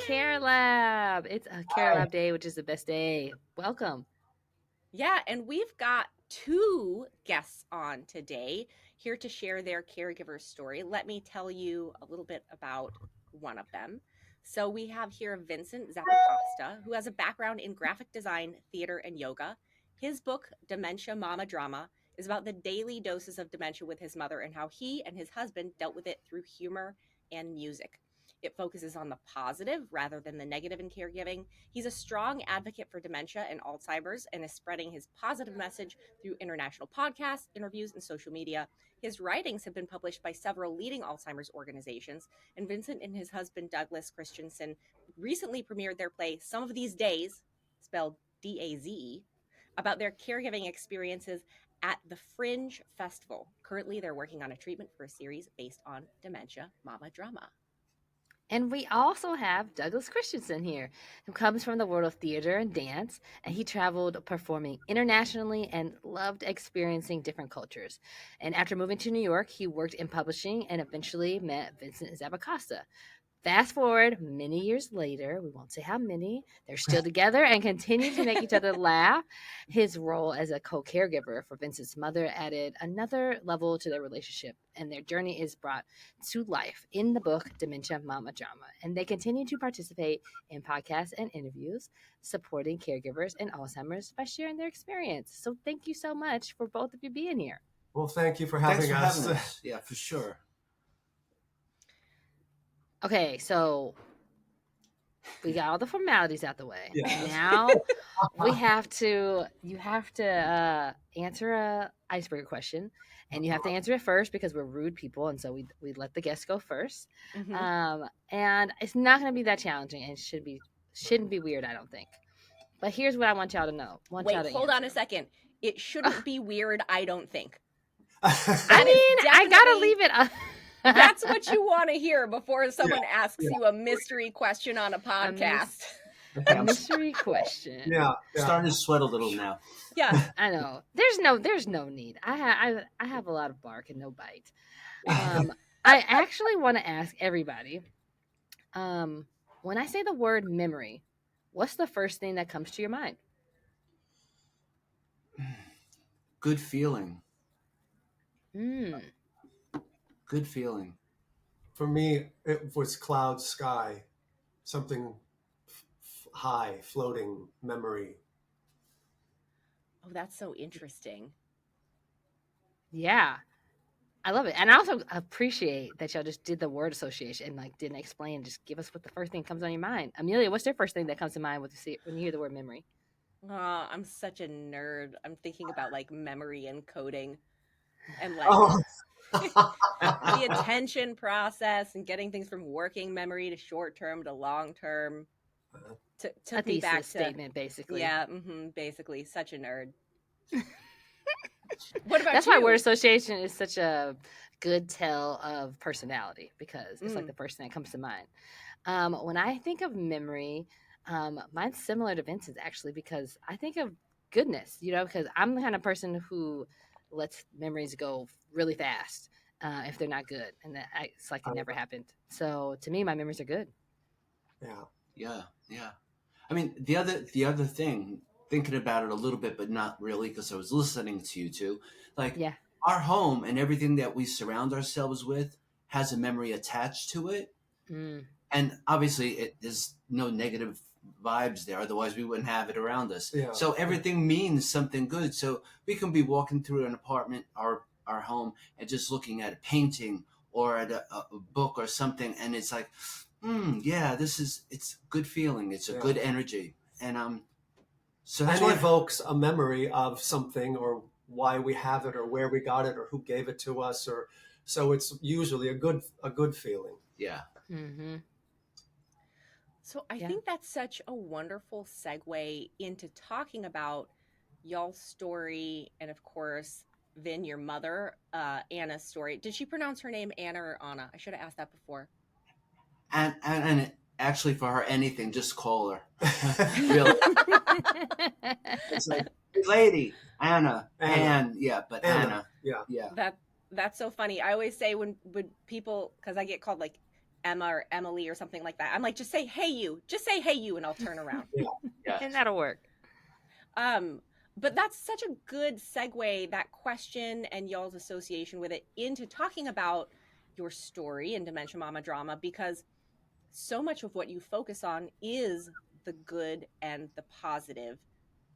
CareLab. It's a CareLab day, which is the best day. Welcome. Yeah, and we've got two guests on today here to share their caregiver story. Let me tell you a little bit about one of them. So we have here Vincent Zappacosta, who has a background in graphic design, theater, and yoga. His book, Dementia Mama Drama, is about the daily doses of dementia with his mother and how he and his husband dealt with it through humor and music. It focuses on the positive rather than the negative in caregiving. He's a strong advocate for dementia and Alzheimer's and is spreading his positive message through international podcasts, interviews, and social media. His writings have been published by several leading Alzheimer's organizations, and Vincent and his husband, Douglas Christensen, recently premiered their play Some of These Days, spelled Daze, about their caregiving experiences at the Fringe Festival. Currently, they're working on a treatment for a series based on dementia mama drama. And we also have Douglas Christensen here, who comes from the world of theater and dance, and he traveled performing internationally and loved experiencing different cultures. And after moving to New York, he worked in publishing and eventually met Vincent Zappacosta. Fast forward many years later, we won't say how many, they're still together and continue to make each other laugh. His role as a co caregiver for Vincent's mother added another level to their relationship, and their journey is brought to life in the book Dementia Mama Drama. And they continue to participate in podcasts and interviews, supporting caregivers and Alzheimer's by sharing their experience. So, thank you so much for both of you being here. Well, thank you for Thanks having for us. having us. Yeah, for sure. Okay, so we got all the formalities out the way. Yes. Now you have to answer a icebreaker question, and you have to answer it first because we're rude people, and so we let the guests go 1st. And it's not going to be that challenging, and it shouldn't be weird, I don't think. But here's what I want y'all to know. Wait, hold on a second. It shouldn't be weird, I don't think. I mean, I gotta leave it up. That's what you want to hear before someone asks you a mystery question on a podcast. A mystery question. Yeah. Starting to sweat a little now. Yeah, I know. There's no need. I have a lot of bark and no bite. I actually want to ask everybody. When I say the word memory, what's the first thing that comes to your mind? Good feeling. Mm. Good feeling. For me, it was cloud sky, something high, floating memory. Oh, that's so interesting. Yeah. I love it. And I also appreciate that y'all just did the word association and like didn't explain, just give us what the first thing comes on your mind. Emilia, what's your first thing that comes to mind when you hear the word memory? Oh, I'm such a nerd. I'm thinking about like memory encoding and like the attention process and getting things from working memory to short term to long term. A thesis statement, basically. Yeah, basically, such a nerd. What about That's you? why word association is such a good tell of personality, because it's like the first thing that comes to mind. When I think of memory, mine's similar to Vincent's actually, because I think of goodness, because I'm the kind of person who lets memories go really fast if they're not good, and it's like it never happened. So to me, my memories are good. Yeah. I mean, the other thing, thinking about it a little bit, but not really, because I was listening to you two. Like, our home and everything that we surround ourselves with has a memory attached to it, and obviously, there's no negative vibes there. Otherwise, we wouldn't have it around us. Yeah. So everything means something good. So we can be walking through an apartment, our home, and just looking at a painting or at a book or something, and it's like, it's good feeling. It's a good energy. And so that's what evokes a memory of something, or why we have it, or where we got it, or who gave it to us, or so it's usually a good feeling. Yeah. Mm-hmm. So I think that's such a wonderful segue into talking about y'all's story, and of course, Vin, your mother, Anna's story. Did she pronounce her name Anna or Anna? I should have asked that before. And actually, for her, anything, just call her. Really. It's like, lady, Anna. Anna. Yeah. Yeah. That's so funny. I always say when people, because I get called like Emma or Emily or something like that. I'm like, just say, hey, you, and I'll turn around. Yeah. And that'll work. But that's such a good segue, that question and y'all's association with it, into talking about your story in Dementia Mama Drama, because so much of what you focus on is the good and the positive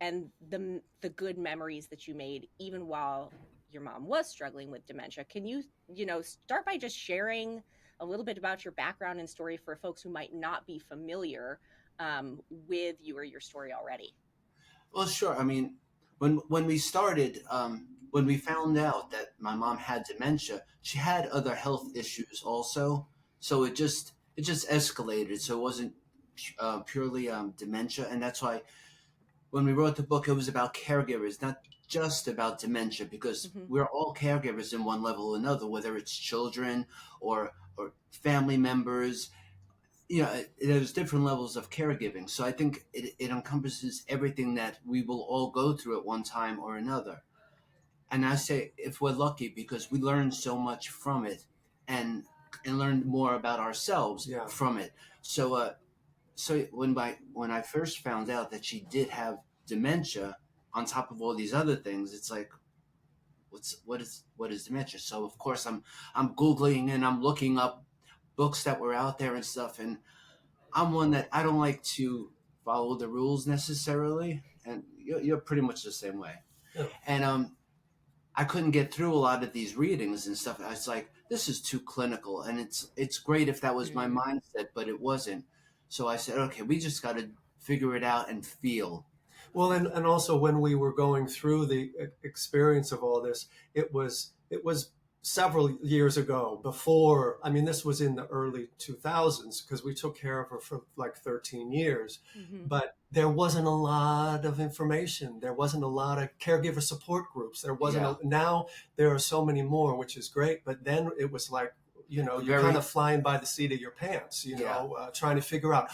and the good memories that you made even while your mom was struggling with dementia. Can you start by just sharing a little bit about your background and story for folks who might not be familiar with you or your story already? Well, sure. I mean, when we started, when we found out that my mom had dementia, she had other health issues also. So it just escalated. So it wasn't purely dementia, and that's why when we wrote the book, it was about caregivers, not just about dementia, because we're all caregivers in one level or another, whether it's children or family members. There's different levels of caregiving. So I think it encompasses everything that we will all go through at one time or another. And I say if we're lucky, because we learn so much from it, and learn more about ourselves from it. So when I first found out that she did have dementia, on top of all these other things, it's like, what is dementia? So of course I'm googling and I'm looking up books that were out there and stuff, and I'm one that I don't like to follow the rules necessarily, and you're pretty much the same way. Yeah. And I couldn't get through a lot of these readings and stuff. I was like, this is too clinical, and it's great if that was my mindset, but it wasn't. So I said, okay, we just got to figure it out and feel. Well, and also when we were going through the experience of all this, it was several years ago before. I mean, this was in the early 2000s, because we took care of her for like 13 years. But there wasn't a lot of information. There wasn't a lot of caregiver support groups. There wasn't. Now there are so many more, which is great. But then it was like, you're kind of flying by the seat of your pants, trying to figure out,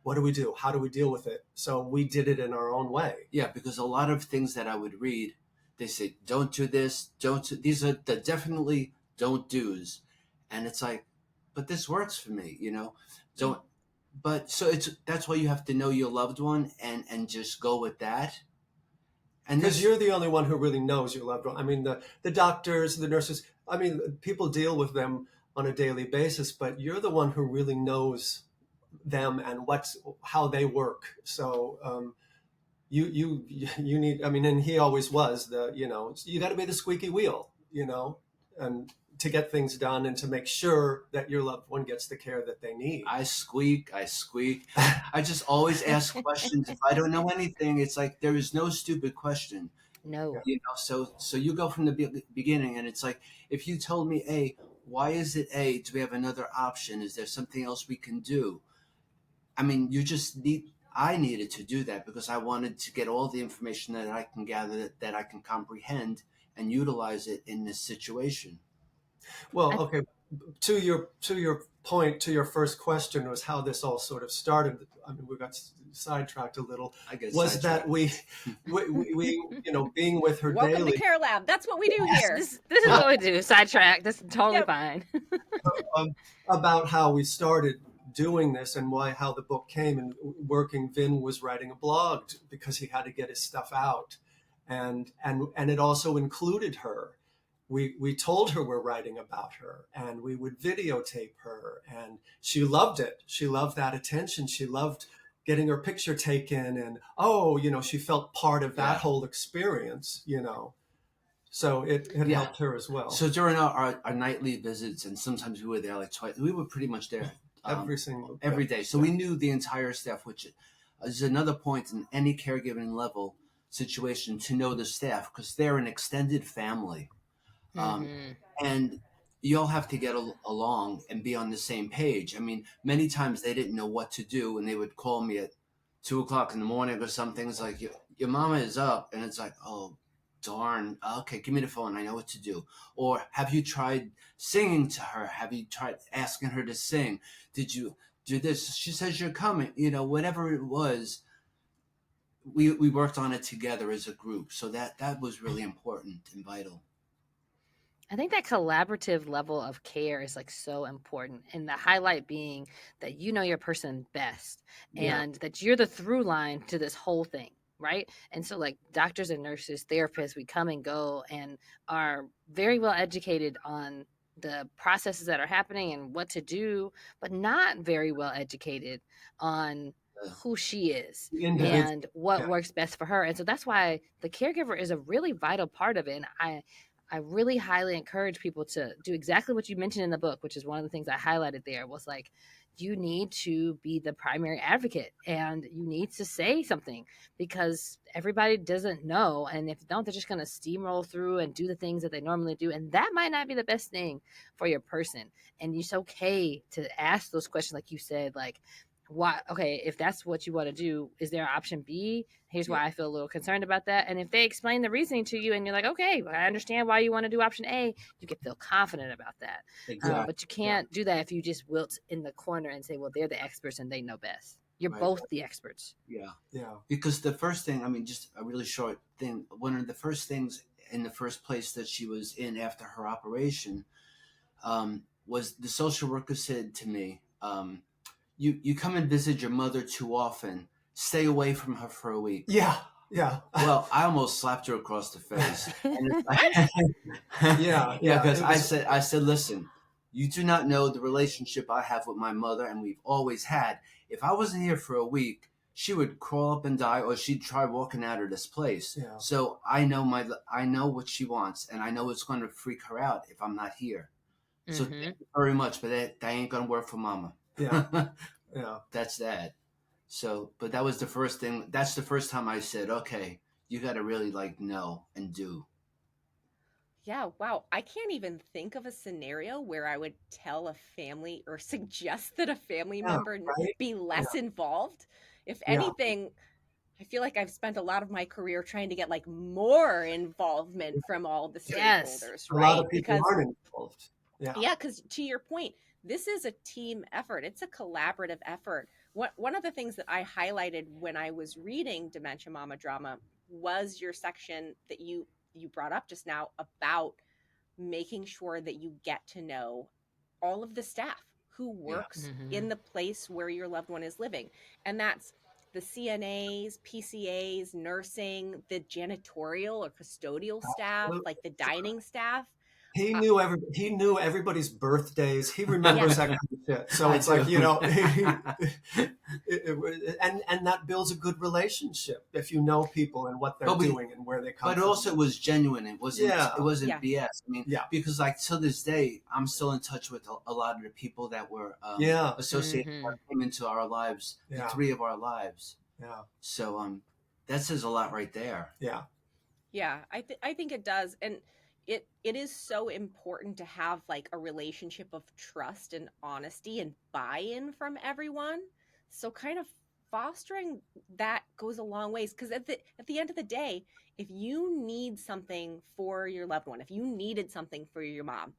what do we do? How do we deal with it? So we did it in our own way. Yeah, because a lot of things that I would read, they say, don't do this, these are the definitely don't do's. And it's like, but this works for me, don't. But so that's why you have to know your loved one and just go with that. And because you're the only one who really knows your loved one. I mean, the doctors, the nurses, I mean, people deal with them on a daily basis, but you're the one who really knows them and how they work. So you need, I mean, and he always was you got to be the squeaky wheel, and to get things done and to make sure that your loved one gets the care that they need. I squeak. I just always ask questions. If I don't know anything, it's like there is no stupid question. No. So you go from the beginning, and it's like, if you told me A, why is it A? Do we have another option? Is there something else we can do? I mean, I needed to do that because I wanted to get all the information that I can gather, that I can comprehend and utilize it in this situation. Well, okay. To your point, to your first question, was how this all sort of started. I mean, we got sidetracked a little. I guess was that we being with her Welcome daily. To CareLab. That's what we do here. This is what we do. Sidetrack. That's totally fine. About how we started doing this and how the book came and working. Vin was writing a blog because he had to get his stuff out, and it also included her. We told her we're writing about her, and we would videotape her, and she loved it. She loved that attention. She loved getting her picture taken, and she felt part of that whole experience. So it helped her as well. So during our nightly visits, and sometimes we were there like twice, we were pretty much there every day. So we knew the entire staff, which is another point in any caregiving level situation, to know the staff, because they're an extended family. And you all have to get along and be on the same page. I mean, many times they didn't know what to do, and they would call me at 2:00 in the morning or something. It's like, your mama is up, and it's like, oh darn, okay, give me the phone, I know what to do. Or have you tried singing to her? Have you tried asking her to sing? Did you do this? She says you're coming. Whatever it was, we worked on it together as a group. So that was really important and vital. I think that collaborative level of care is like so important. And the highlight being that you know your person best and that you're the through line to this whole thing. Right. And so, like doctors and nurses, therapists, we come and go and are very well educated on the processes that are happening and what to do, but not very well educated on who she is and what works best for her. And so that's why the caregiver is a really vital part of it. And I really highly encourage people to do exactly what you mentioned in the book, which is one of the things I highlighted there was like, you need to be the primary advocate and you need to say something because everybody doesn't know. And if they don't, they're just going to steamroll through and do the things that they normally do. And that might not be the best thing for your person. And it's okay to ask those questions, like you said, like, why, okay, if that's what you want to do, is there an option B? Here's why I feel a little concerned about that. And if they explain the reasoning to you and you're like, okay, I understand why you want to do option A, you can feel confident about that. Exactly. But you can't do that if you just wilt in the corner and say, well, they're the experts and they know best. You're both the experts. Yeah. Because the first thing, I mean, just a really short thing, one of the first things in the first place that she was in after her operation was the social worker said to me, you come and visit your mother too often. Stay away from her for a week. Yeah. Well, I almost slapped her across the face. Yeah. Because I said, listen, you do not know the relationship I have with my mother, and we've always had. If I wasn't here for a week, she would crawl up and die, or she'd try walking out of this place. Yeah. So I know what she wants, and I know it's going to freak her out if I'm not here. So thank you very much, but that ain't gonna work for Mama. Yeah. That's that. So, but that was the first thing. That's the first time I said, okay, you got to really like know and do. Yeah, wow. I can't even think of a scenario where I would tell a family or suggest that a family member be less involved. If anything, I feel like I've spent a lot of my career trying to get like more involvement from all the stakeholders, right? A lot of people aren't involved. Yeah, because to your point, this is a team effort. It's a collaborative effort. One of the things that I highlighted when I was reading Dementia Mama Drama was your section that you brought up just now about making sure that you get to know all of the staff who works in the place where your loved one is living. And that's the CNAs, PCAs, nursing, the janitorial or custodial staff, like the dining staff. He knew everybody's birthdays. He remembers that kind of shit. So it's like, and that builds a good relationship if you know people and what they're doing and where they come from. But also it was genuine. It wasn't BS. I mean, because like to this day, I'm still in touch with a lot of the people that were associated that came into our lives, the three of our lives. Yeah. So that says a lot right there. Yeah. Yeah, I think it does. And it is so important to have like a relationship of trust and honesty and buy-in from everyone. So kind of fostering that goes a long ways, because at the end of the day, if you need something for your loved one, if you needed something for your mom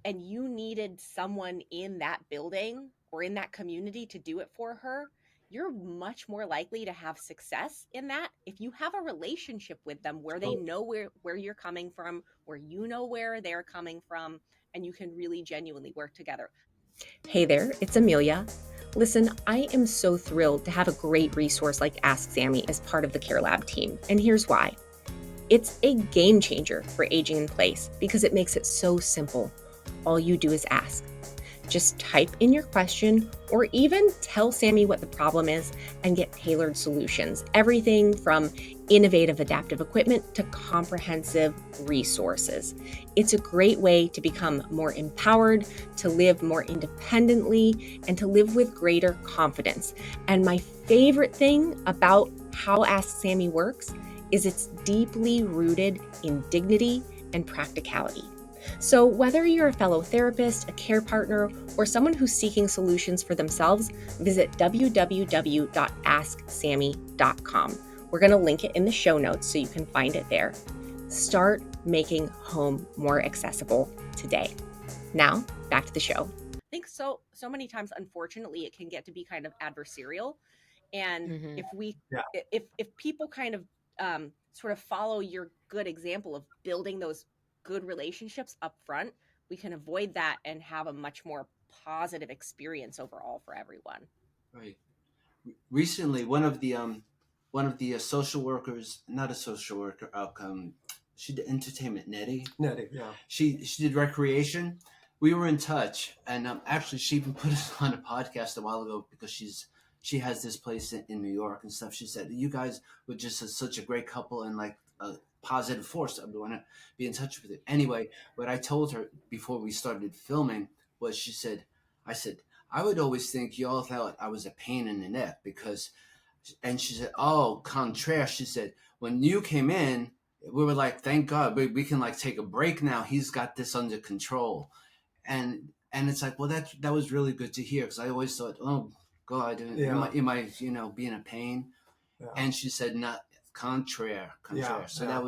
and you needed someone in that building or in that community to do it for her, you're much more likely to have success in that if you have a relationship with them where they know where you're coming from, where you know where they're coming from, and you can really genuinely work together. Hey there, it's Emilia. Listen, I am so thrilled to have a great resource like Ask Sammy as part of the CareLab team, and here's why. It's a game changer for aging in place because it makes it so simple. All you do is ask. Just type in your question or even tell Sammy what the problem is and get tailored solutions. Everything from innovative adaptive equipment to comprehensive resources. It's a great way to become more empowered, to live more independently, and to live with greater confidence. And my favorite thing about how Ask Sammy works is it's deeply rooted in dignity and practicality. So whether you're a fellow therapist, a care partner, or someone who's seeking solutions for themselves, visit www.asksammy.com. We're going to link it in the show notes so you can find it there. Start making home more accessible today. Now, back to the show. I think so many times, unfortunately, it can get to be kind of adversarial. And if people kind of sort of follow your good example of building those good relationships up front, we can avoid that and have a much more positive experience overall for everyone. Right. Recently, one of the social workers, not a social worker, she did entertainment, Nettie, yeah. She did recreation. We were in touch, and actually, she even put us on a podcast a while ago because she has this place in New York and stuff. She said you guys were just such a great couple and like a positive force. I want to be in touch with it. Anyway, what I told her before we started filming was, I said, I would always think y'all thought I was a pain in the neck because, and she said, oh, contraire. She said, when you came in, we were like, thank God, we can like take a break now. He's got this under control. And it's like, well, that was really good to hear because I always thought, oh God, you might be in a pain. Yeah. And she said, not contraire. Yeah, so yeah.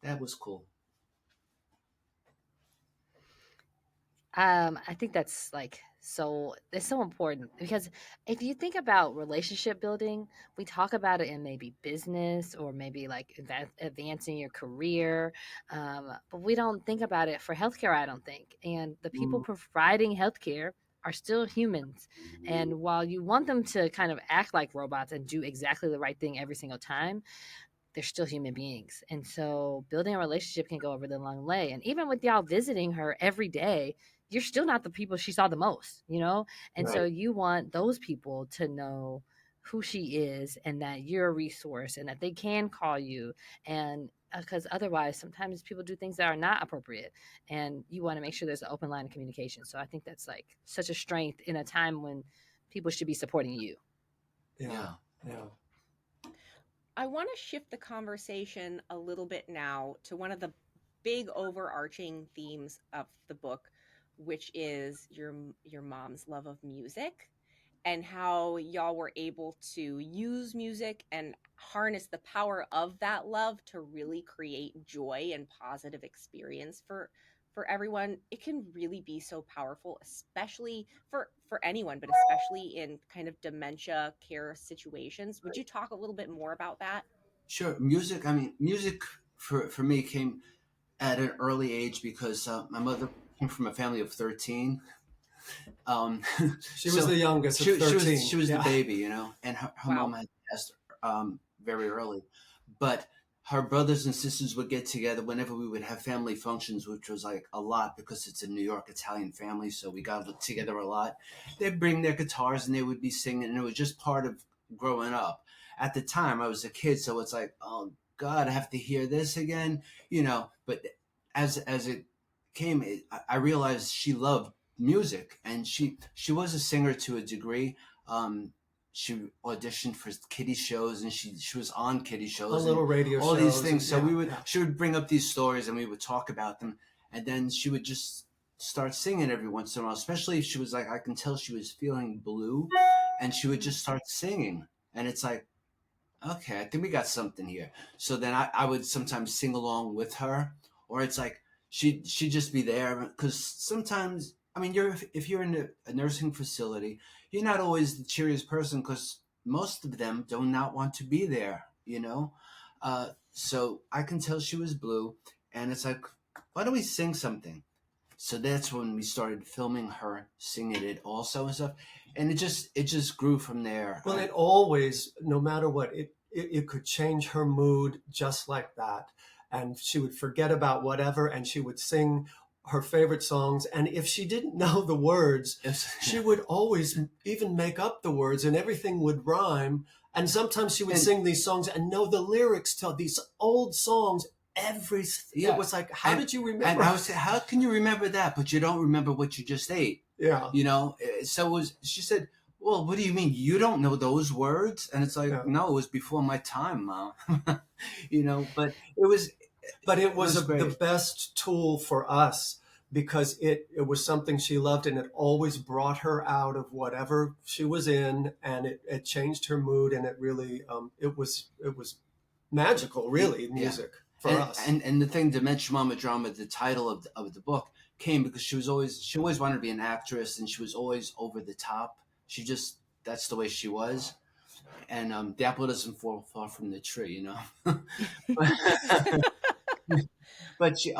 that was cool. I think that's it's so important because if you think about relationship building, we talk about it in maybe business or maybe like advancing your career, but we don't think about it for healthcare, I don't think. And the people providing healthcare are still humans. And while you want them to kind of act like robots and do exactly the right thing every single time, they're still human beings. And so building a relationship can go a really long way. And even with y'all visiting her every day, you're still not the people she saw the most, And right. So you want those people to know who she is and that you're a resource and that they can call you. And because otherwise, sometimes people do things that are not appropriate. And you want to make sure there's an open line of communication. So I think that's like such a strength in a time when people should be supporting you. Yeah. I want to shift the conversation a little bit now to one of the big overarching themes of the book, which is your mom's love of music and how y'all were able to use music and harness the power of that love to really create joy and positive experience for everyone. It can really be so powerful, especially for anyone, but especially in kind of dementia care situations. Would you talk a little bit more about that? Sure. Music for me came at an early age because my mother came from a family of 13. She was the youngest of 13. She was the baby, and her mom had passed very early. But her brothers and sisters would get together whenever we would have family functions, which was like a lot because it's a New York Italian family, so we got together a lot. They'd bring their guitars and they would be singing, and it was just part of growing up. At the time, I was a kid, so it's like, oh God, I have to hear this again, But as it came, I realized she loved music, and she was a singer to a degree. She auditioned for kiddie shows, and she was on kiddie shows, little radio all shows, these things. So she would bring up these stories, and we would talk about them, and then she would just start singing every once in a while. Especially if she was like, I can tell she was feeling blue, and she would just start singing, and it's like, okay, I think we got something here. So then I would sometimes sing along with her, or it's like she'd just be there because sometimes. I mean, if you're in a nursing facility, you're not always the cheeriest person because most of them do not want to be there, So I can tell she was blue, and it's like, why don't we sing something? So that's when we started filming her singing it also and stuff, and it just grew from there. Well, it always, no matter what, it could change her mood just like that, and she would forget about whatever, and she would sing her favorite songs. And if she didn't know the words, she would always even make up the words, and everything would rhyme. And sometimes she would sing these songs and know the lyrics to these old songs. It was like, how did you remember? And I was saying, how can you remember that, but you don't remember what you just ate? Yeah. So she said, well, what do you mean? You don't know those words? And it's like, no, it was before my time, Mom. But it was... But it was the best tool for us because it was something she loved, and it always brought her out of whatever she was in, and it changed her mood, and it really it was magical, really, music for us. And the thing, Dementia Mama Drama, the title of the book came because she always wanted to be an actress, and she was always over the top. That's the way she was. And the apple doesn't fall far from the tree, But she,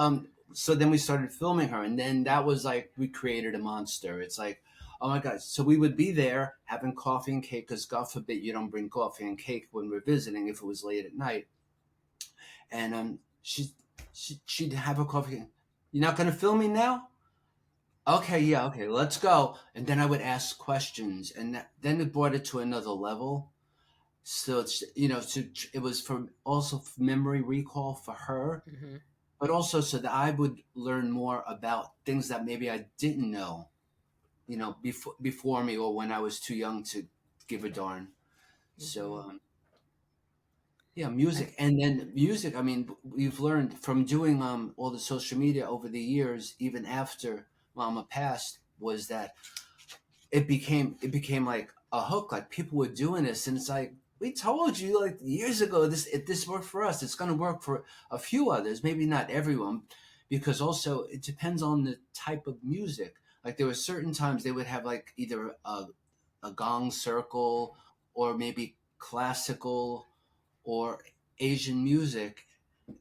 so then we started filming her, and then that was like we created a monster. It's like, oh my god! So we would be there having coffee and cake, because God forbid you don't bring coffee and cake when we're visiting if it was late at night. And she'd have a coffee. You're not gonna film me now? Okay, yeah, okay, let's go. And then I would ask questions, and then it brought it to another level. So it's, it was for also for memory recall for her, Mm-hmm. but also so that I would learn more about things that maybe I didn't know, before me, or when I was too young to give a darn. So Mm-hmm. yeah, music, and then music. I mean, we've learned from doing all the social media over the years, even after Mama passed, was that it became like a hook. Like people were doing this, and it's like we told you like years ago this worked for us. It's going to work for a few others, maybe not everyone, because also it depends on the type of music. Like there were certain times they would have like either a gong circle, or maybe classical or Asian music,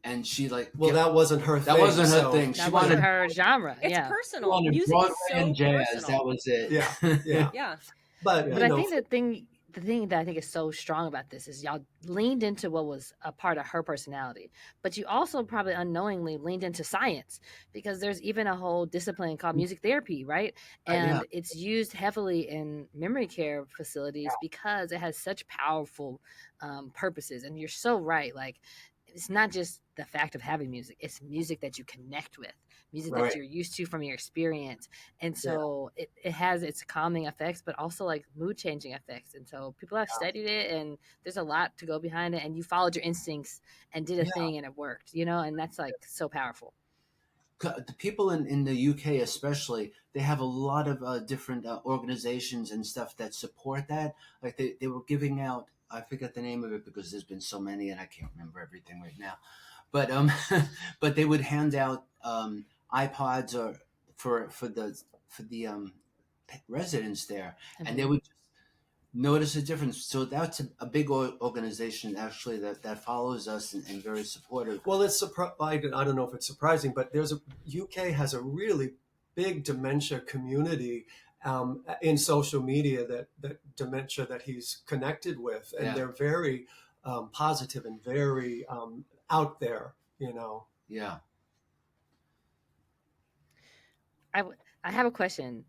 and she like Well, that wasn't her that thing. wasn't her So thing. She That wasn't wanted her genre. It's Yeah. personal. Music Broadway is so and jazz. personal. That was it. yeah, yeah. Yeah. But But I think the thing that I think is so strong about this is y'all leaned into what was a part of her personality, but you also probably unknowingly leaned into science, because there's even a whole discipline called music therapy, right? Yeah, And it's used heavily in memory care facilities because it has such powerful purposes. And you're so right. Like, it's not just the fact of having music, it's music that you connect with, music that right, you're used to from your experience. And yeah, so it has its calming effects, but also like mood changing effects. And so people have studied it, and there's a lot to go behind it. And you followed your instincts and did a yeah. thing and it worked, and that's like so powerful. the people in the UK especially, they have a lot of different organizations and stuff that support that. Like they were giving out, I forget the name of it because there's been so many and I can't remember everything right now. But but they would hand out iPods or for the residents there, and they Mm-hmm. would notice a difference. So that's a big organization actually that follows us and very supportive. Well, I don't know if it's surprising, but UK has a really big dementia community in social media that dementia that he's connected with, and Yeah, they're very positive and very out there. yeah. I have a question.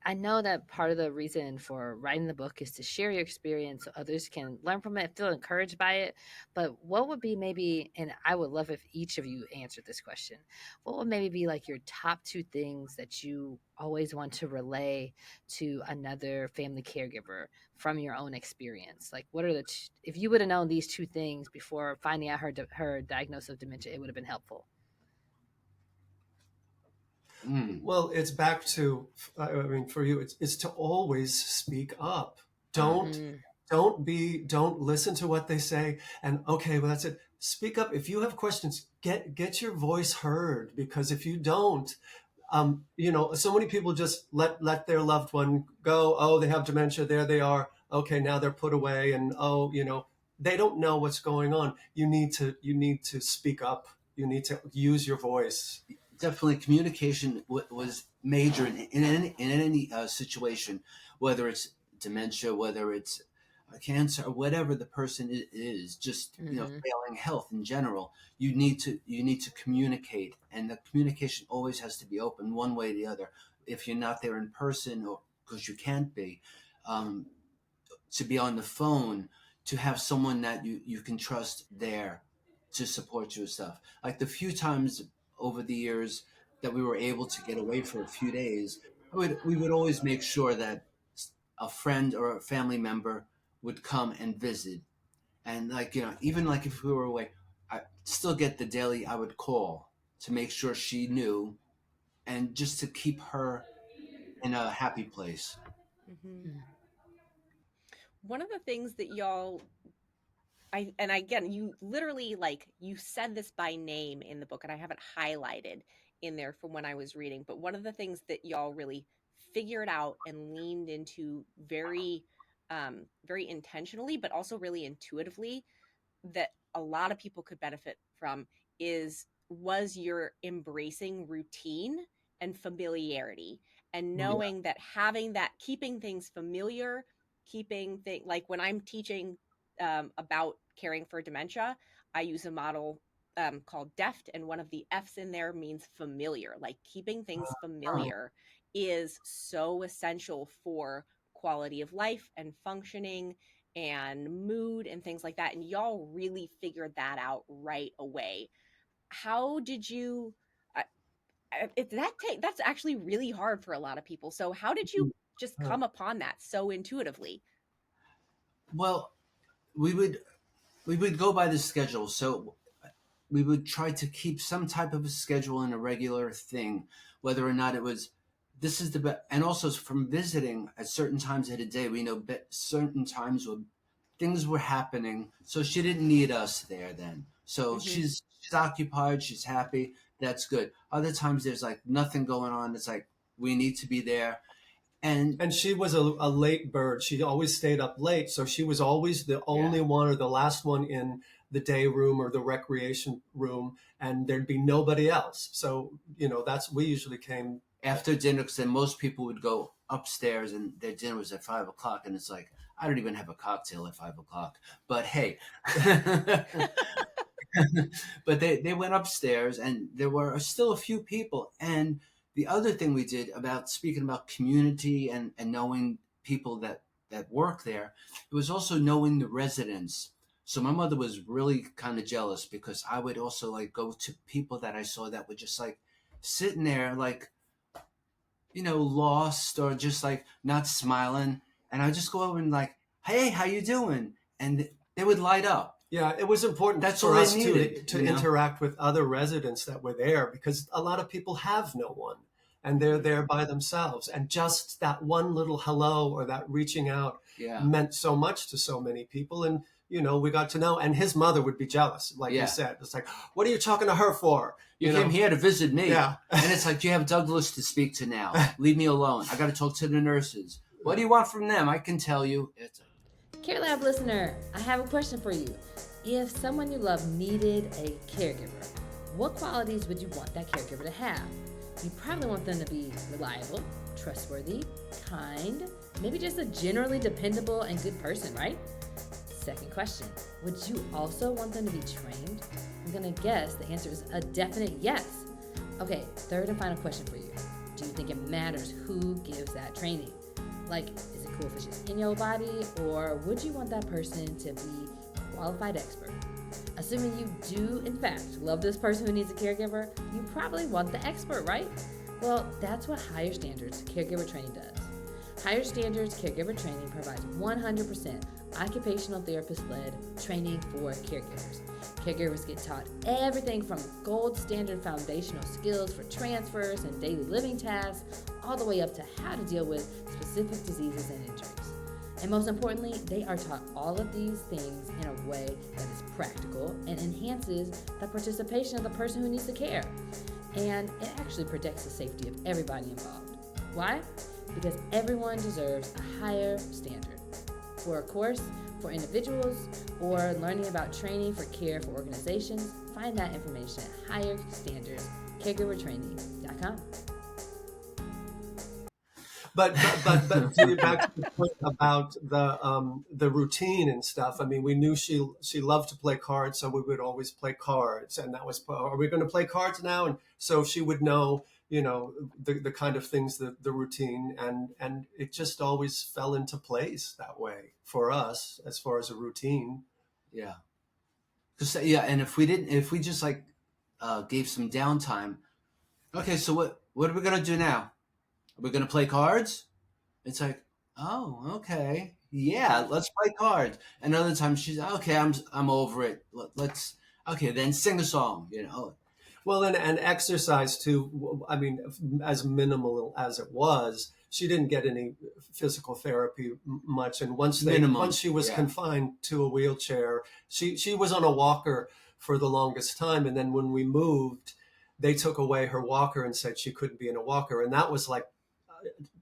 I know that part of the reason for writing the book is to share your experience so others can learn from it, feel encouraged by it. But what would be maybe, and I would love if each of you answered this question, what would maybe be like your top two things that you always want to relay to another family caregiver from your own experience? Like, what are if you would have known these two things before finding out her diagnosis of dementia, it would have been helpful. Mm. Well, it's back to, I mean, for you, it's to always speak up. Don't Mm-hmm. don't listen to what they say. And okay, well, that's it. Speak up. If you have questions, get your voice heard. Because if you don't, so many people just let their loved one go. Oh, they have dementia. There they are. Okay, now they're put away, and they don't know what's going on. You need to speak up. You need to use your voice. Definitely communication was major in any situation, whether it's dementia, whether it's cancer, or whatever the person is, just Mm-hmm. failing health in general. You need to communicate, and the communication always has to be open one way or the other. If you're not there in person, or because you can't be, um, to be on the phone, to have someone that you can trust there to support you and stuff. Like the few times over the years that we were able to get away for a few days, we would always make sure that a friend or a family member would come and visit. And like, even like if we were away, I still get the daily, I would call to make sure she knew, and just to keep her in a happy place. Hmm. One of the things that y'all, and again, you literally, like, you said this by name in the book, and I have it highlighted in there from when I was reading. But one of the things that y'all really figured out and leaned into very, very intentionally, but also really intuitively, that a lot of people could benefit from, is was your embracing routine and familiarity, and Yeah. knowing that having that, keeping things familiar, keeping things like when I'm teaching about caring for dementia, I use a model called DEFT, and one of the F's in there means familiar. Like keeping things Oh, familiar is so essential for quality of life and functioning and mood and things like that. And y'all really figured that out right away. How did you? That's actually really hard for a lot of people. So how did you just oh. come upon that so intuitively? Well, we would go by the schedule. So we would try to keep some type of a schedule and a regular thing, whether or not it was this is the best. And also from visiting at certain times of the day, we know certain times when things were happening. So she didn't need us there then. So Mm-hmm. she's occupied, she's happy. That's good. Other times there's like nothing going on. It's like we need to be there. And she was a late bird. She always stayed up late, so she was always the only one or the last one in the day room or the recreation room, and there'd be nobody else. So that's we usually came after dinner, because then most people would go upstairs and their dinner was at 5 o'clock, and it's like I don't even have a cocktail at 5 o'clock. But hey, but they went upstairs, and there were still a few people. And the other thing we did about speaking about community and knowing people that work there, it was also knowing the residents. So my mother was really kind of jealous because I would also like go to people that I saw that were just like sitting there like lost or just like not smiling, and I just go over and like, hey, how you doing? And they would light up. Yeah, it was important That's for all us they needed, to interact with other residents that were there, because a lot of people have no one and they're there by themselves. And just that one little hello or that reaching out meant so much to so many people. And, we got to know. And his mother would be jealous, like you said. It's like, what are you talking to her for? You came here to visit me. Yeah. And it's like, you have Douglas to speak to now. Leave me alone. I got to talk to the nurses. What do you want from them? I can tell you. CareLab listener, I have a question for you. If someone you love needed a caregiver, what qualities would you want that caregiver to have? You probably want them to be reliable, trustworthy, kind, maybe just a generally dependable and good person, right? Second question, would you also want them to be trained? I'm gonna guess the answer is a definite yes. Okay, third and final question for you. Do you think it matters who gives that training? Like, is it cool if it's just in your body, or would you want that person to be a qualified expert? Assuming you do, in fact, love this person who needs a caregiver, you probably want the expert, right? Well, that's what Higher Standards Caregiver Training does. Higher Standards Caregiver Training provides 100% occupational therapist-led training for caregivers. Caregivers get taught everything from gold standard foundational skills for transfers and daily living tasks, all the way up to how to deal with specific diseases and injuries. And most importantly, they are taught all of these things in a way that is practical and enhances the participation of the person who needs the care. And it actually protects the safety of everybody involved. Why? Because everyone deserves a higher standard. For a course for individuals or learning about training for care for organizations, find that information at higherstandardscaregivertraining.com. But to get back to the point about the routine and stuff. I mean, we knew she loved to play cards, so we would always play cards, and that was, are we going to play cards now? And so she would know, the kind of things, the routine, and it just always fell into place that way for us as far as a routine. Yeah. And if we just like gave some downtime, okay, so what are we gonna do now? Are we gonna play cards? It's like, oh, okay, yeah, let's play cards. And other times she's okay, I'm over it. Let's okay, then sing a song. Well, and exercise too. I mean, as minimal as it was, she didn't get any physical therapy much. And once she was confined to a wheelchair, she was on a walker for the longest time. And then when we moved, they took away her walker and said she couldn't be in a walker, and that was like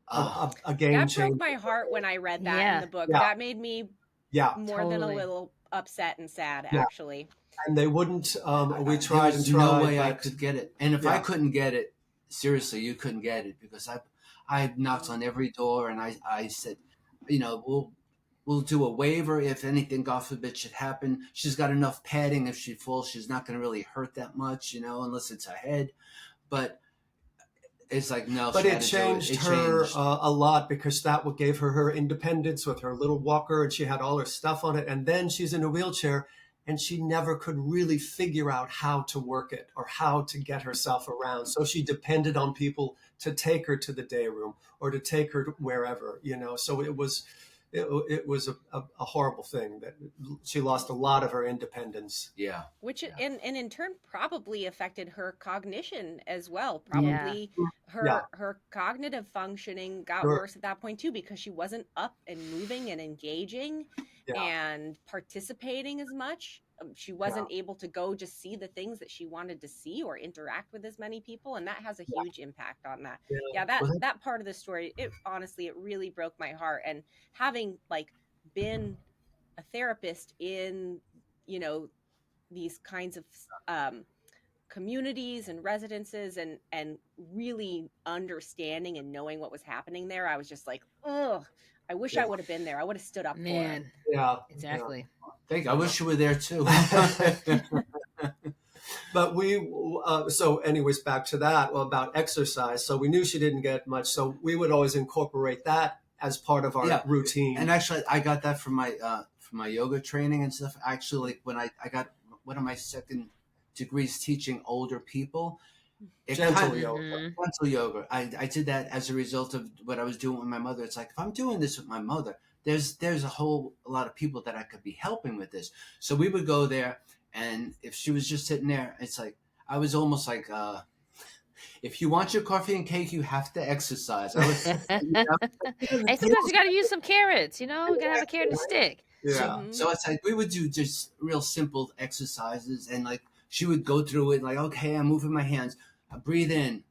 a game changer. That broke my heart when I read that in the book. Yeah. That made me Yeah. more than a Totally. little upset and sad, Yeah. actually. And they wouldn't. We There tried was and no tried, way I but could get it. And if I yeah, couldn't get it, seriously, you couldn't get it because I knocked on every door and I said, we'll do a waiver if anything, God forbid, should happen. She's got enough padding. If she falls, she's not going to really hurt that much, unless it's her head. But it's like, no, but she it had to do it. changed It her changed. a lot because that what gave her independence with her little walker, and she had all her stuff on it. And then she's in a wheelchair, and she never could really figure out how to work it or how to get herself around. So she depended on people to take her to the day room or to take her to wherever, So it was a horrible thing that she lost a lot of her independence. Yeah. Which Yeah. and in turn probably affected her cognition as well. Yeah. Probably Yeah. her cognitive functioning got Sure. worse at that point too, because she wasn't up and moving and engaging Yeah. and participating as much. She wasn't able to go just see the things that she wanted to see or interact with as many people, and that has a huge impact on that. Yeah. Yeah, that Well, that part of the story, it honestly, it really broke my heart. And having like been a therapist in, these kinds of communities and residences, and really understanding and knowing what was happening there, I was just like, oh, I wish I would have been there. I would have stood up for her. Man. Yeah. Exactly. Thank you. I wish you were there too. But so anyways, back to that about exercise. So we knew she didn't get much. So we would always incorporate that as part of our routine. And actually, I got that from my yoga training and stuff. Actually, like when I got one of my second degrees teaching older people, Gentle yoga. Gentle yoga. I did that as a result of what I was doing with my mother. It's like, if I'm doing this with my mother, there's a lot of people that I could be helping with this. So we would go there, and if she was just sitting there, it's like, I was almost like, if you want your coffee and cake, you have to exercise. And sometimes you got to use some carrots, you got to have a carrot and stick. Yeah. So it's like we would do just real simple exercises, and like she would go through it like, okay, I'm moving my hands. I breathe in.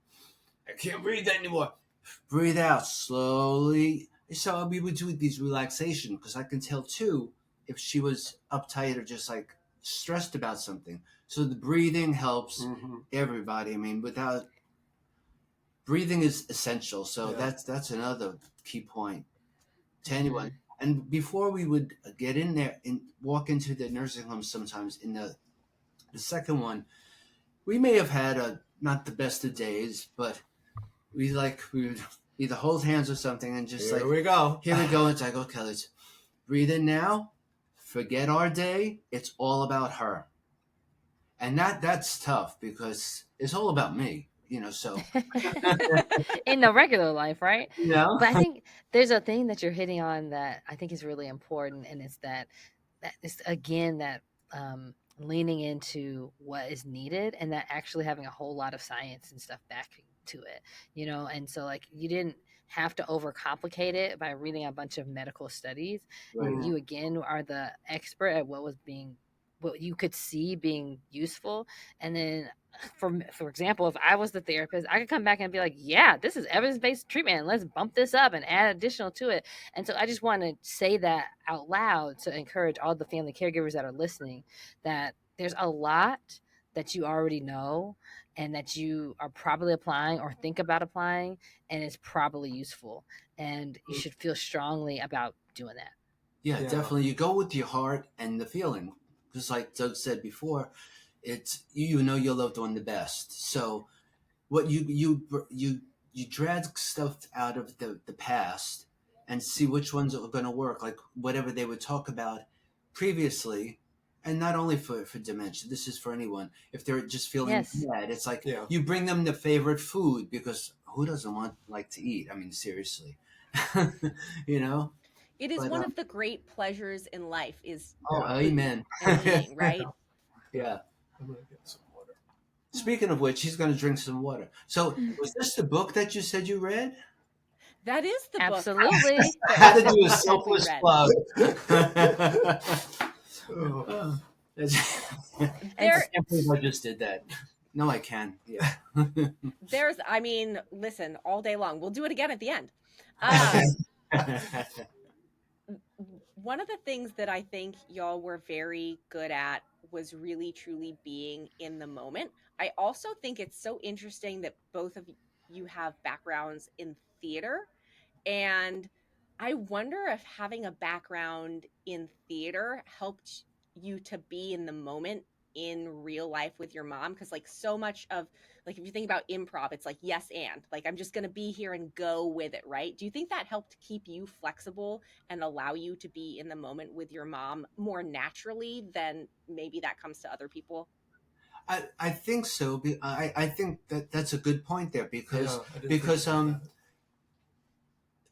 I can't breathe anymore. Breathe out slowly. So we would do these relaxation, because I can tell too if she was uptight or just like stressed about something. So the breathing helps everybody. I mean, without breathing is essential. So that's another key point to anyone. And before we would get in there and walk into the nursing home, sometimes in the second one, we may have had not the best of days, but we would either hold hands or something and just here we go. It's like, okay, let's breathe in now. Forget our day. It's all about her. And that's tough because it's all about me, so. In the regular life, right? Yeah. But I think there's a thing that you're hitting on that I think is really important, and it's that is again that leaning into what is needed, and that actually having a whole lot of science and stuff back to it, and so like you didn't have to overcomplicate it by reading a bunch of medical studies. Right. You again are the expert at what you could see being useful. And then for example, if I was the therapist, I could come back and be like, yeah, this is evidence-based treatment. Let's bump this up and add additional to it. And so I just want to say that out loud to encourage all the family caregivers that are listening, that there's a lot that you already know and that you are probably applying or think about applying, and it's probably useful. And you should feel strongly about doing that. Yeah, definitely. You go with your heart and the feeling. Just like Doug said before, it's your loved one the best. So what you drag stuff out of the past and see which ones are going to work, like whatever they would talk about previously. And not only for dementia, this is for anyone. If they're just feeling bad, it's like you bring them the favorite food, because who doesn't like to eat? I mean, seriously, It is one of the great pleasures in life is amen. Eating, right? Yeah. I'm gonna get some water. Speaking of which, he's going to drink some water. So, was this the book that you said you read? That is the book. Absolutely. I had to do a selfless plug. I can't believe I just did that. No, I can. Yeah. Listen, all day long. We'll do it again at the end. one of the things that I think y'all were very good at was really truly being in the moment. I also think it's so interesting that both of you have backgrounds in theater, and I wonder if having a background in theater helped you to be in the moment in real life with your mom, because like so much of, like, if you think about improv, it's like yes and, like, I'm just going to be here and go with it, right? Do you think that helped keep you flexible and allow you to be in the moment with your mom more naturally than maybe that comes to other people? I think so. I think that's a good point there, because Yeah, I didn't think because about that.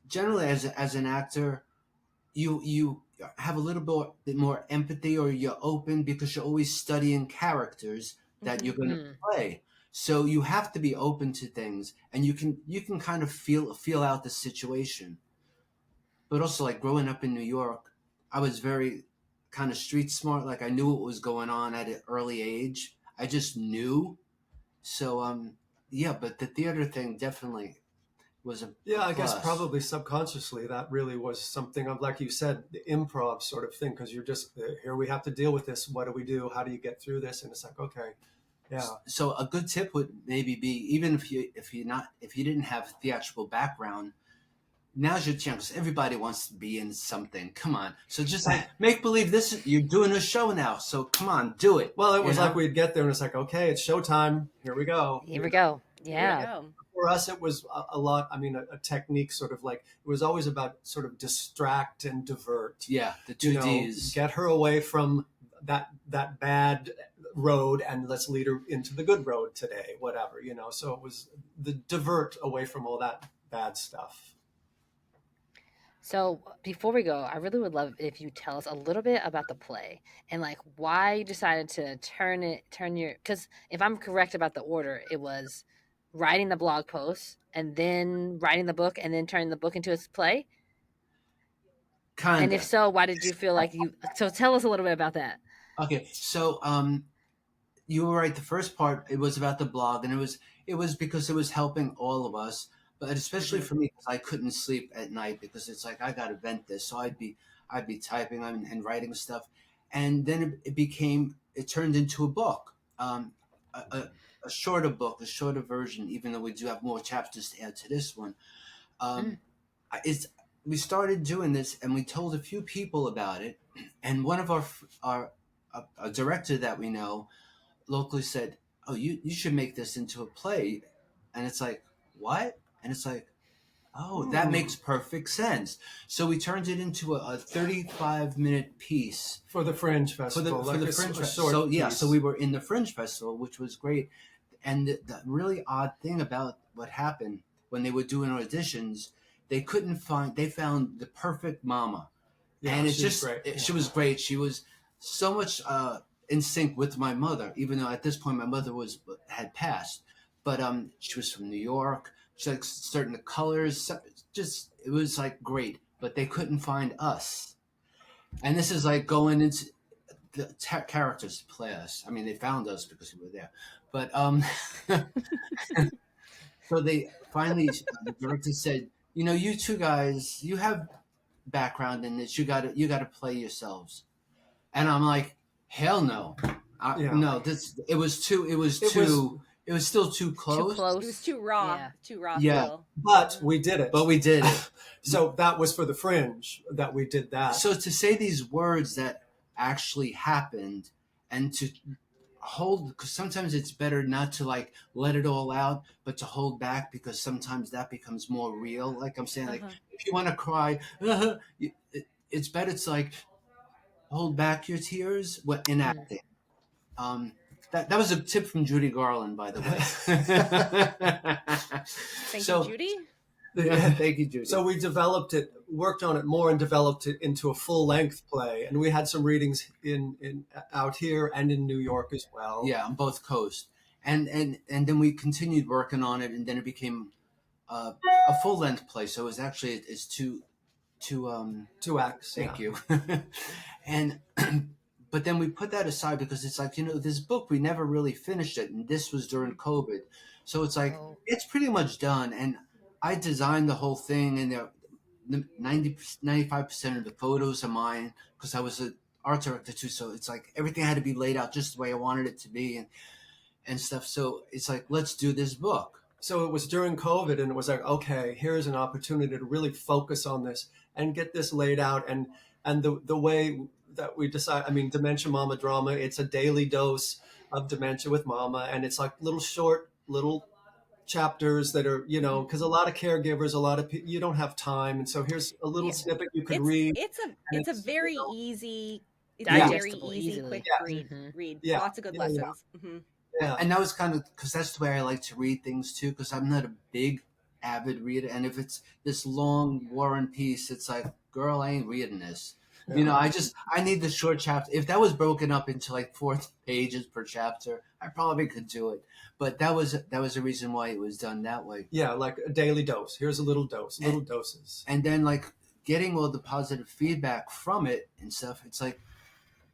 generally as an actor, you have a little bit more empathy, or you're open because you're always studying characters that you're going to Mm. play. So you have to be open to things, and you can kind of feel out the situation. But also, like, growing up in New York, I was very kind of street smart. Like, I knew what was going on at an early age. I just knew. So yeah, but the theater thing definitely was a Yeah, I guess plus. probably subconsciously that really was something of, like you said, the improv sort of thing, because you're just here. We have to deal with this. What do we do? How do you get through this? And it's like, okay, yeah, So a good tip would maybe be, even if you didn't have a theatrical background, now's your chance. Everybody wants to be in something. Come on. So just like make believe you're doing a show now. So come on, do it. Well, it You was like know? we'd get there and it's like, okay, it's showtime. Here we go. Here we go. Here we Yeah. go. For us, it was a lot. I mean, a technique, sort of like it was always about sort of distract and divert. Yeah, the two Ds. Get her away from that bad road and let's lead her into the good road today. Whatever. So it was the divert away from all that bad stuff. So before we go, I really would love if you tell us a little bit about the play and like why you decided to because if I'm correct about the order, it was writing the blog post and then writing the book and then turning the book into a play. And if Kinda. so, why did you feel like so tell us a little bit about that. Okay. So you were right. The first part, it was about the blog, and it was because it was helping all of us, but especially Mhm. for me, because I couldn't sleep at night, because it's like I got to vent this. So I'd be typing and writing stuff, and then it turned into a book, a, a, a shorter book, a shorter version. Even though we do have more chapters to add to this one, Mm. um, it's we started doing this, and we told a few people about it, and one of our a director that we know locally said, "Oh, you should make this into a play," and it's like, "What?" And it's like, "Oh, that makes perfect sense." So we turned it into a 35-minute piece For the Fringe for Festival, the Fringe Festival. short So yeah, piece. so we were in the Fringe Festival, which was great. And the really odd thing about what happened when they were doing auditions, they found the perfect mama. Yeah, And it's she was just great. she was great. She was so much in sync with my mother, even though at this point my mother had passed. But she was from New York. She like certain colors, just it was like great. But they couldn't find us, and this is like going into the characters to play us. I mean, they found us because we were there, but so they finally the director said, you two guys, you have background in this. You got to play yourselves. And I'm like, hell no. Yeah. No, it was still too close. It was too raw. Yeah. Too raw Yeah. still. But we did it. But we did it. So that was for the Fringe that we did that. So to say these words that actually happened, and to hold, because sometimes it's better not to like let it all out, but to hold back, because sometimes that becomes more real. Like I'm saying, like if you want to cry, it's better to like hold back your tears in acting. That was a tip from Judy Garland, by the way. Thank you, Judy. Thank you, Judy. So we worked on it more, and developed it into a full-length play. And we had some readings in out here and in New York as well. Yeah, on both coasts. And then we continued working on it, and then it became a full-length play. So it's two acts. Thank you. And but then we put that aside, because it's like, this book, we never really finished it, and this was during COVID. So it's like, it's pretty much done. And I designed the whole thing, and 95% of the photos are mine because I was an art director too. So it's like everything had to be laid out just the way I wanted it to be and stuff. So it's like, let's do this book. So it was during COVID, and it was like, okay, here's an opportunity to really focus on this and get this laid out. And the way that we decide, I mean, Dementia Mama Drama, it's a daily dose of dementia with mama. And it's like little chapters that are, because a lot of caregivers, a lot of people, you don't have time. And so here's a little snippet you could read. It's a very easy, digestible, quick read. Yeah. Lots of good lessons. Yeah. Mm-hmm. Yeah. And that was kind of because that's the way I like to read things too, because I'm not a big avid reader. And if it's this long War and Peace, it's like, girl, I ain't reading this. Yeah. I need the short chapter. If that was broken up into like 4 pages per chapter, I probably could do it. But that was the reason why it was done that way. Yeah, like a daily dose. Here's a little dose, little doses. And then like getting all the positive feedback from it and stuff, it's like,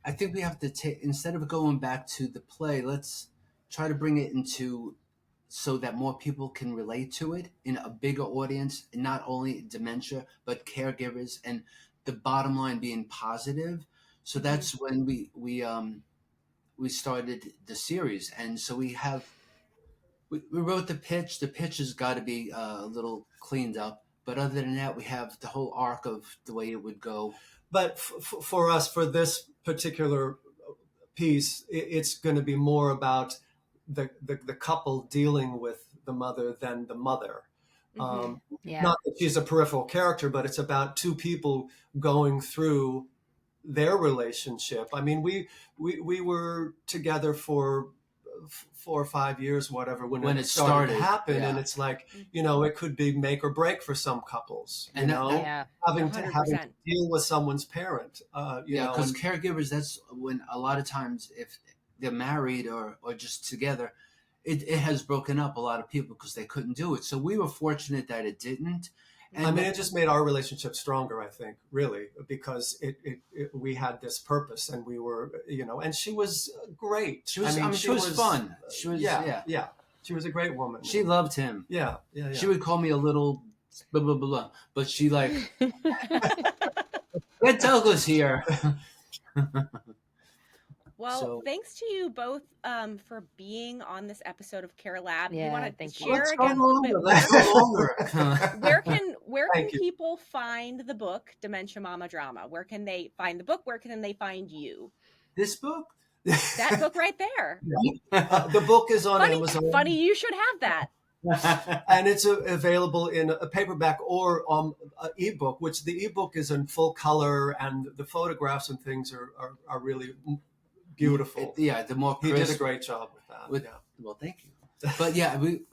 I think we have to take, instead of going back to the play, let's try to bring it into so that more people can relate to it in a bigger audience, and not only dementia, but caregivers, and the bottom line being positive. So that's when we started the series. And so we wrote the pitch. The pitch has got to be a little cleaned up. But other than that, we have the whole arc of the way it would go. But for us, for this particular piece, it's going to be more about the couple dealing with the mother than the mother. Not that she's a peripheral character, but it's about two people going through their relationship. I mean, we were together for 4 or 5 years, whatever, when it started to happen. Yeah. And it's like, it could be make or break for some couples, having to deal with someone's parent, because caregivers, that's when a lot of times if they're married or just together, it has broken up a lot of people because they couldn't do it. So we were fortunate that it didn't. And it just made our relationship stronger, I think, really, because we had this purpose, and we were, and she was great. She was fun. She was, yeah. She was a great woman. She loved him. Yeah. She would call me a little blah, blah, blah, but she like, get Douglas here. Well, thanks to you both for being on this episode of CareLab. Yeah, you want to share again a little bit? Where can people find the book Dementia Mama Drama? Where can they find the book? Where can they find you? This book? That book right there. The book is on Amazon. Funny, you should have that. And it's available in a paperback or ebook, which the ebook is in full color, and the photographs and things are really beautiful. The more crisp. He did a great job with that. Well, thank you. But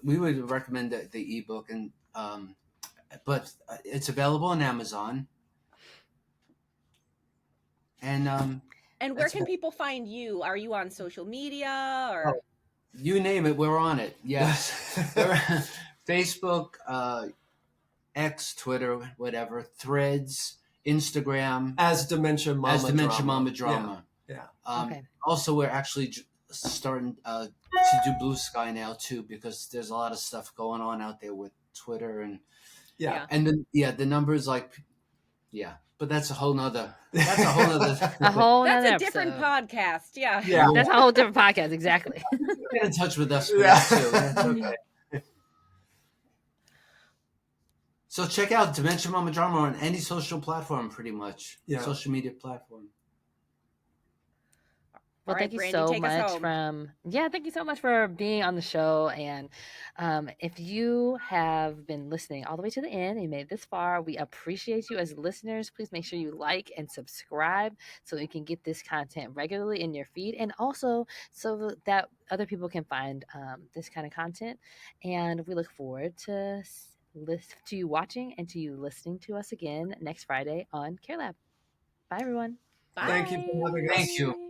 we would recommend the ebook, and but it's available on Amazon. And where can people find you? Are you on social media or? You name it, we're on it. Yes, Facebook, X, Twitter, whatever, Threads, Instagram, as Dementia Mama Drama. Yeah. Also, we're actually starting to do Blue Sky now too, because there's a lot of stuff going on out there with Twitter and and then the numbers but that's a whole nother. That's a different podcast. Yeah, that's a whole different podcast. Exactly. Get in touch with us for that too. That's okay. So check out Dementia Mama Drama on any social platform, pretty much. Social media platform. Well, thank you so much for being on the show. And if you have been listening all the way to the end and you made it this far, we appreciate you as listeners. Please make sure you like and subscribe so you can get this content regularly in your feed, and also so that other people can find this kind of content. And we look forward to you watching and to you listening to us again next Friday on CareLab. Bye, everyone. Bye. Thank you for having us. Thank you.